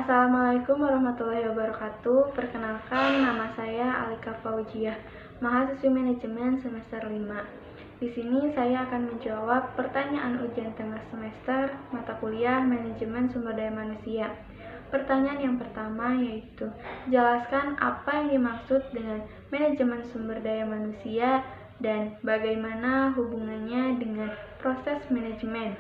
Assalamualaikum warahmatullahi wabarakatuh. Perkenalkan, nama saya Alika Faujiah, mahasiswi manajemen semester 5. Di sini saya akan menjawab pertanyaan ujian tengah semester mata kuliah manajemen sumber daya manusia. Pertanyaan yang pertama yaitu, jelaskan apa yang dimaksud dengan manajemen sumber daya manusia dan bagaimana hubungannya dengan proses manajemen.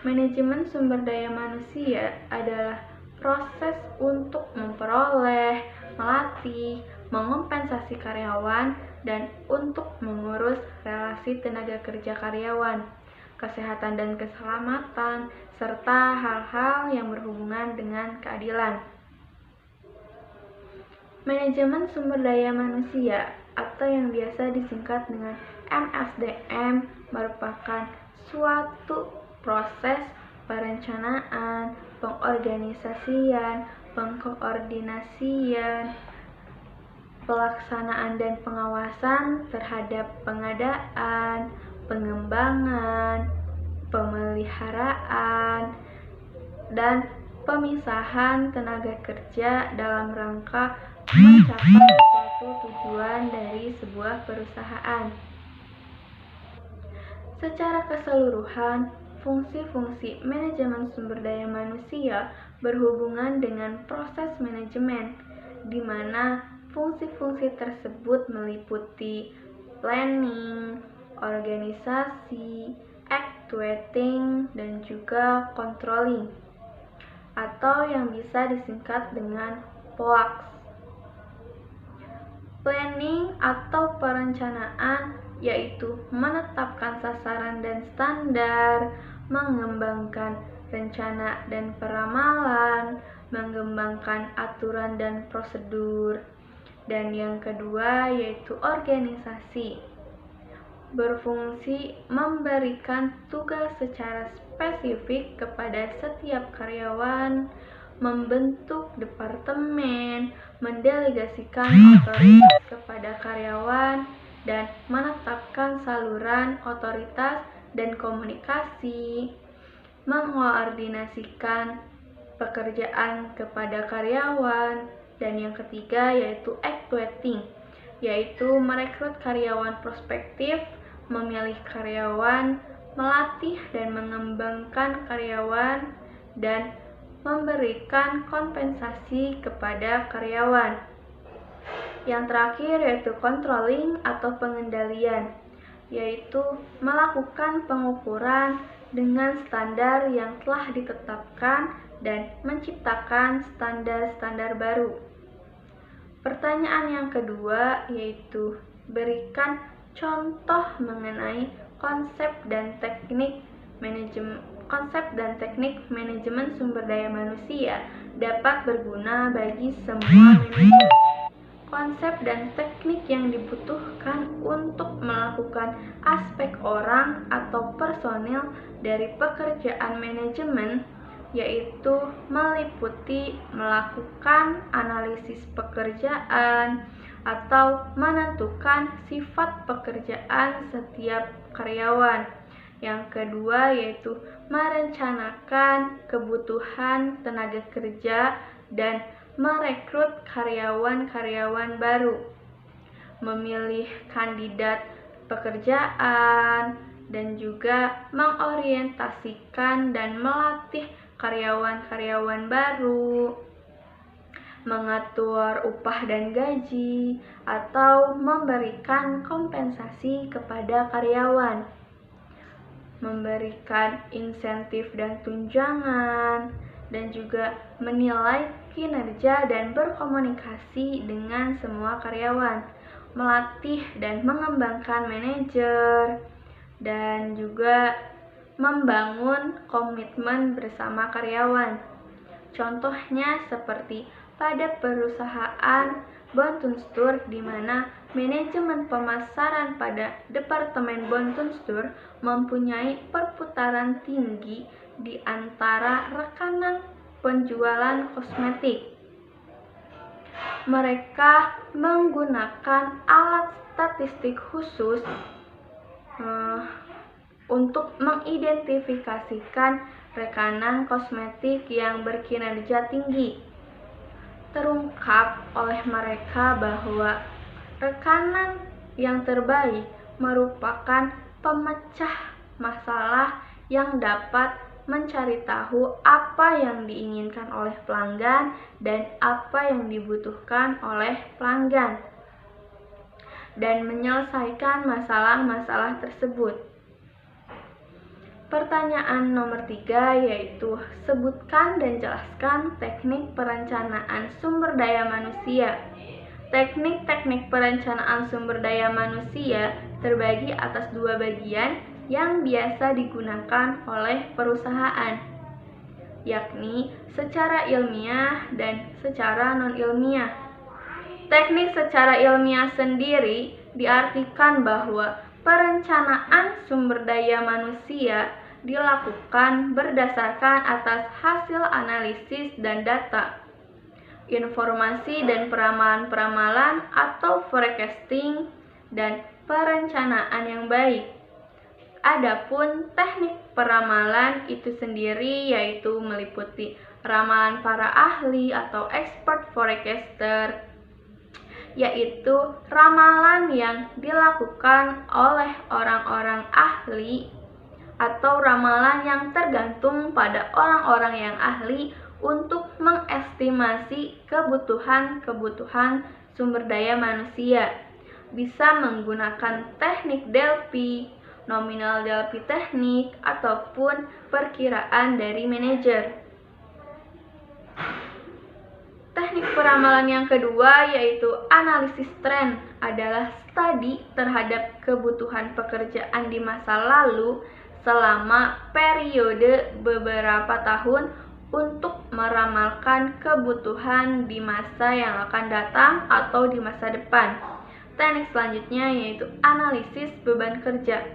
Manajemen sumber daya manusia adalah proses untuk memperoleh, melatih, mengompensasi karyawan, dan untuk mengurus relasi tenaga kerja karyawan, kesehatan dan keselamatan, serta hal-hal yang berhubungan dengan keadilan. Manajemen sumber daya manusia atau yang biasa disingkat dengan MSDM merupakan suatu proses perencanaan, pengorganisasian, pengkoordinasian, pelaksanaan dan pengawasan terhadap pengadaan, pengembangan, pemeliharaan, dan pemisahan tenaga kerja dalam rangka mencapai suatu tujuan dari sebuah perusahaan. Secara keseluruhan, fungsi-fungsi manajemen sumber daya manusia berhubungan dengan proses manajemen, di mana fungsi-fungsi tersebut meliputi planning, organisasi, actuating, dan juga controlling, atau yang bisa disingkat dengan POAX. Planning atau perencanaan yaitu menetapkan sasaran dan standar, mengembangkan rencana dan peramalan, mengembangkan aturan dan prosedur. Dan yang kedua yaitu organisasi, berfungsi memberikan tugas secara spesifik kepada setiap karyawan, membentuk departemen, mendelegasikan otoritas kepada karyawan, dan menetapkan saluran otoritas dan komunikasi, mengkoordinasikan pekerjaan kepada karyawan, dan yang ketiga yaitu actuating, yaitu merekrut karyawan prospektif, memilih karyawan, melatih dan mengembangkan karyawan, dan memberikan kompensasi kepada karyawan. Yang terakhir yaitu controlling atau pengendalian, yaitu melakukan pengukuran dengan standar yang telah ditetapkan dan menciptakan standar-standar baru. Pertanyaan yang kedua yaitu, berikan contoh mengenai konsep dan teknik manajemen sumber daya manusia dapat berguna bagi semua manajer. Konsep dan teknik yang dibutuhkan untuk melakukan aspek orang atau personil dari pekerjaan manajemen yaitu meliputi melakukan analisis pekerjaan atau menentukan sifat pekerjaan setiap karyawan. Yang kedua yaitu merencanakan kebutuhan tenaga kerja dan merekrut karyawan-karyawan baru, memilih kandidat pekerjaan, dan juga mengorientasikan dan melatih karyawan-karyawan baru, mengatur upah dan gaji, atau memberikan kompensasi kepada karyawan, memberikan insentif dan tunjangan, dan juga menilai kinerja dan berkomunikasi dengan semua karyawan, melatih dan mengembangkan manajer, dan juga membangun komitmen bersama karyawan. Contohnya seperti pada perusahaan Bontunstur di mana manajemen pemasaran pada Departemen Bontunstur mempunyai perputaran tinggi di antara rekanan penjualan kosmetik. Mereka menggunakan alat statistik khusus untuk mengidentifikasikan rekanan kosmetik yang berkinerja tinggi terungkap oleh mereka bahwa rekanan yang terbaik merupakan pemecah masalah yang dapat mencari tahu apa yang diinginkan oleh pelanggan dan apa yang dibutuhkan oleh pelanggan, dan menyelesaikan masalah-masalah tersebut. Pertanyaan nomor 3 yaitu sebutkan dan jelaskan teknik perencanaan sumber daya manusia. Teknik-teknik perencanaan sumber daya manusia terbagi atas 2 bagian yang biasa digunakan oleh perusahaan, yakni secara ilmiah dan secara non-ilmiah. Teknik secara ilmiah sendiri diartikan bahwa perencanaan sumber daya manusia dilakukan berdasarkan atas hasil analisis dan data, informasi dan peramalan-peramalan atau forecasting, dan perencanaan yang baik. Adapun teknik peramalan itu sendiri yaitu meliputi ramalan para ahli atau expert forecaster, yaitu ramalan yang dilakukan oleh orang-orang ahli atau ramalan yang tergantung pada orang-orang yang ahli untuk mengestimasi kebutuhan sumber daya manusia. Bisa menggunakan teknik Delphi, nominal Delphi teknik, ataupun perkiraan dari manajer. Teknik peramalan yang kedua yaitu analisis tren adalah studi terhadap kebutuhan pekerjaan di masa lalu selama periode beberapa tahun untuk meramalkan kebutuhan di masa yang akan datang atau di masa depan. Teknik selanjutnya yaitu analisis beban kerja.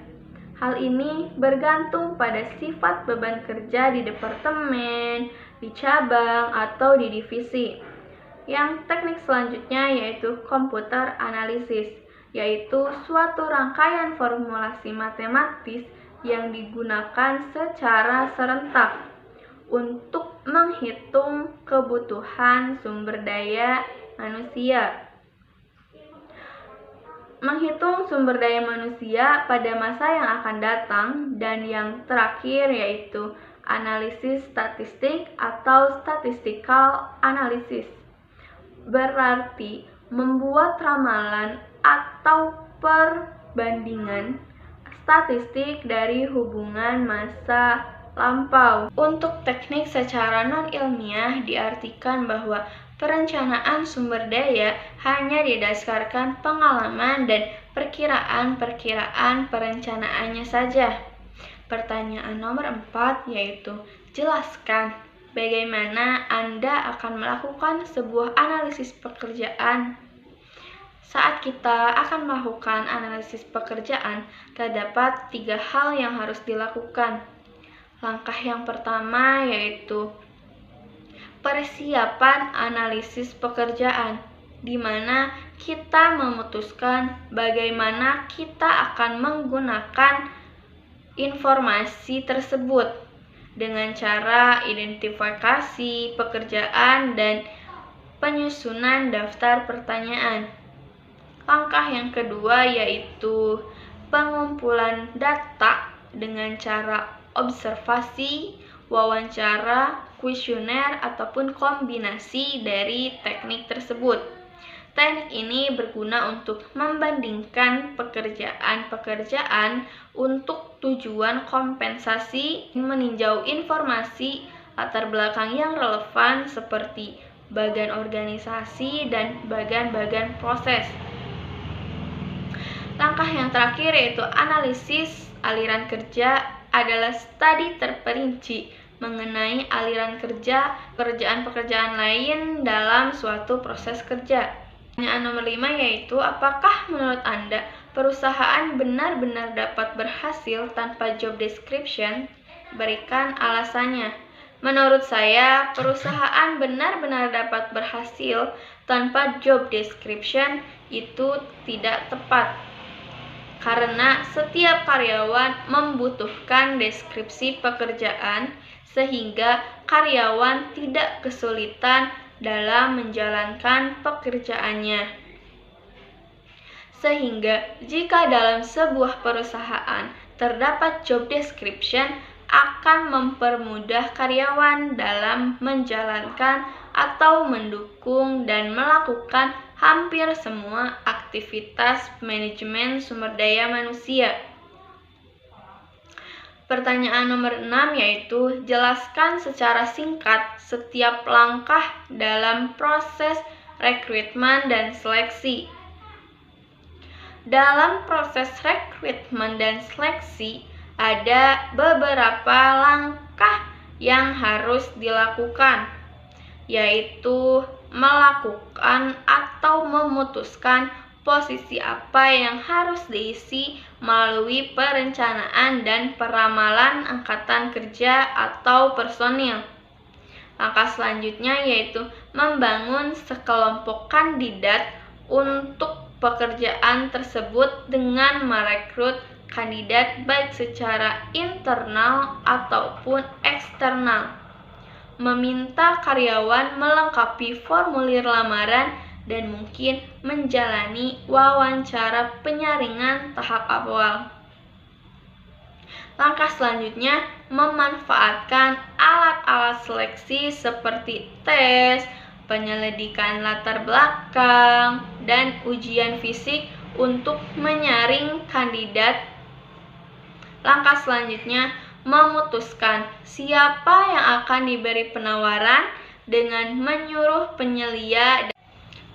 Hal ini bergantung pada sifat beban kerja di departemen, di cabang, atau di divisi. Yang teknik selanjutnya yaitu computer analysis, yaitu suatu rangkaian formulasi matematis yang digunakan secara serentak untuk menghitung kebutuhan sumber daya manusia. Menghitung sumber daya manusia pada masa yang akan datang, dan yang terakhir yaitu analisis statistik atau statistical analysis. Berarti membuat ramalan atau perbandingan statistik dari hubungan masa lampau. Untuk teknik secara non-ilmiah diartikan bahwa perencanaan sumber daya hanya didasarkan pengalaman dan perkiraan perencanaannya saja. Pertanyaan nomor 4 yaitu jelaskan bagaimana Anda akan melakukan sebuah analisis pekerjaan. Saat kita akan melakukan analisis pekerjaan, terdapat 3 hal yang harus dilakukan. Langkah yang pertama yaitu persiapan analisis pekerjaan, di mana kita memutuskan bagaimana kita akan menggunakan informasi tersebut dengan cara identifikasi pekerjaan dan penyusunan daftar pertanyaan. Langkah yang kedua yaitu pengumpulan data dengan cara observasi, wawancara, kuesioner, ataupun kombinasi dari teknik tersebut. Teknik ini berguna untuk membandingkan pekerjaan-pekerjaan untuk tujuan kompensasi, meninjau informasi latar belakang yang relevan seperti bagian organisasi dan bagian proses. Langkah yang terakhir yaitu analisis aliran kerja adalah studi terperinci mengenai aliran kerja pekerjaan-pekerjaan lain dalam suatu proses kerja. Pertanyaan nomor 5 yaitu apakah menurut Anda perusahaan benar-benar dapat berhasil tanpa job description? Berikan alasannya. Menurut saya, perusahaan benar-benar dapat berhasil tanpa job description itu tidak tepat. Karena setiap karyawan membutuhkan deskripsi pekerjaan, sehingga karyawan tidak kesulitan dalam menjalankan pekerjaannya. Sehingga jika dalam sebuah perusahaan terdapat job description, akan mempermudah karyawan dalam menjalankan atau mendukung dan melakukan hampir semua aktivitas manajemen sumber daya manusia. Pertanyaan nomor 6 yaitu jelaskan secara singkat setiap langkah dalam proses rekrutmen dan seleksi. Dalam proses rekrutmen dan seleksi, ada beberapa langkah yang harus dilakukan, yaitu melakukan atau memutuskan posisi apa yang harus diisi melalui perencanaan dan peramalan angkatan kerja atau personil. Langkah selanjutnya yaitu membangun sekelompok kandidat untuk pekerjaan tersebut dengan merekrut kandidat baik secara internal ataupun eksternal, meminta karyawan melengkapi formulir lamaran, dan mungkin menjalani wawancara penyaringan tahap awal. Langkah selanjutnya, memanfaatkan alat-alat seleksi seperti tes, penyelidikan latar belakang, dan ujian fisik untuk menyaring kandidat. Langkah selanjutnya, memutuskan siapa yang akan diberi penawaran dengan menyuruh penyelia.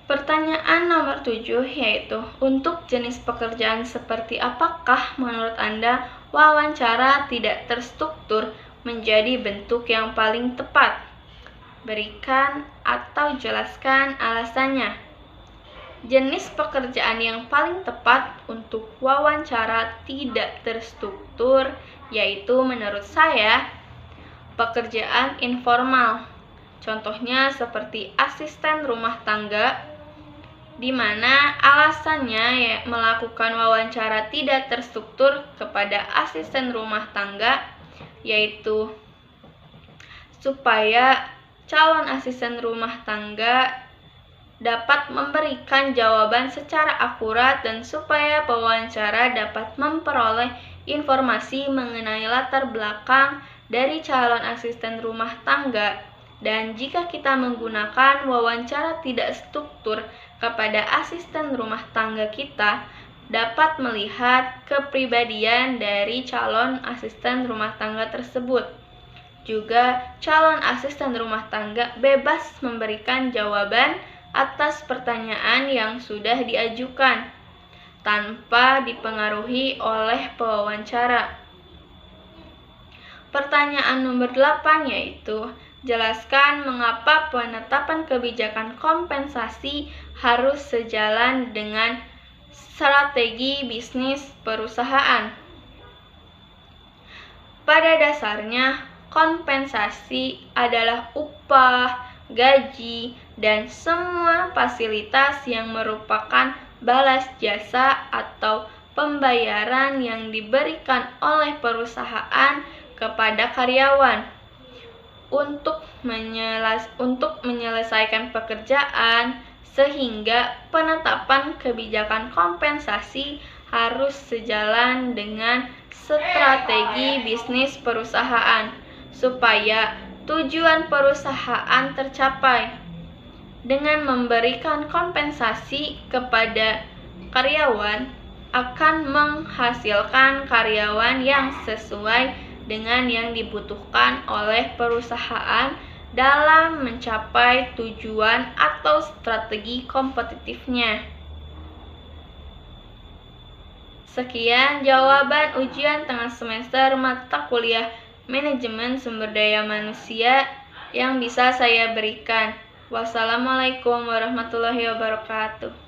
Pertanyaan nomor 7 yaitu, untuk jenis pekerjaan seperti apakah menurut Anda wawancara tidak terstruktur menjadi bentuk yang paling tepat? Berikan atau jelaskan alasannya. Jenis pekerjaan yang paling tepat untuk wawancara tidak terstruktur yaitu menurut saya pekerjaan informal. Contohnya seperti asisten rumah tangga, di mana alasannya melakukan wawancara tidak terstruktur kepada asisten rumah tangga yaitu supaya calon asisten rumah tangga dapat memberikan jawaban secara akurat dan supaya pewawancara dapat memperoleh informasi mengenai latar belakang dari calon asisten rumah tangga. Dan jika kita menggunakan wawancara tidak struktur kepada asisten rumah tangga, kita dapat melihat kepribadian dari calon asisten rumah tangga tersebut. Juga calon asisten rumah tangga bebas memberikan jawaban atas pertanyaan yang sudah diajukan tanpa dipengaruhi oleh pewawancara. Pertanyaan nomor 8 yaitu, jelaskan mengapa penetapan kebijakan kompensasi harus sejalan dengan strategi bisnis perusahaan. Pada dasarnya, kompensasi adalah upah, gaji, dan semua fasilitas yang merupakan balas jasa atau pembayaran yang diberikan oleh perusahaan kepada karyawan untuk menyelesaikan pekerjaan, sehingga penetapan kebijakan kompensasi harus sejalan dengan strategi bisnis perusahaan supaya tujuan perusahaan tercapai. Dengan memberikan kompensasi kepada karyawan akan menghasilkan karyawan yang sesuai dengan yang dibutuhkan oleh perusahaan dalam mencapai tujuan atau strategi kompetitifnya. Sekian jawaban ujian tengah semester mata kuliah Manajemen Sumber Daya Manusia yang bisa saya berikan. Wassalamualaikum warahmatullahi wabarakatuh.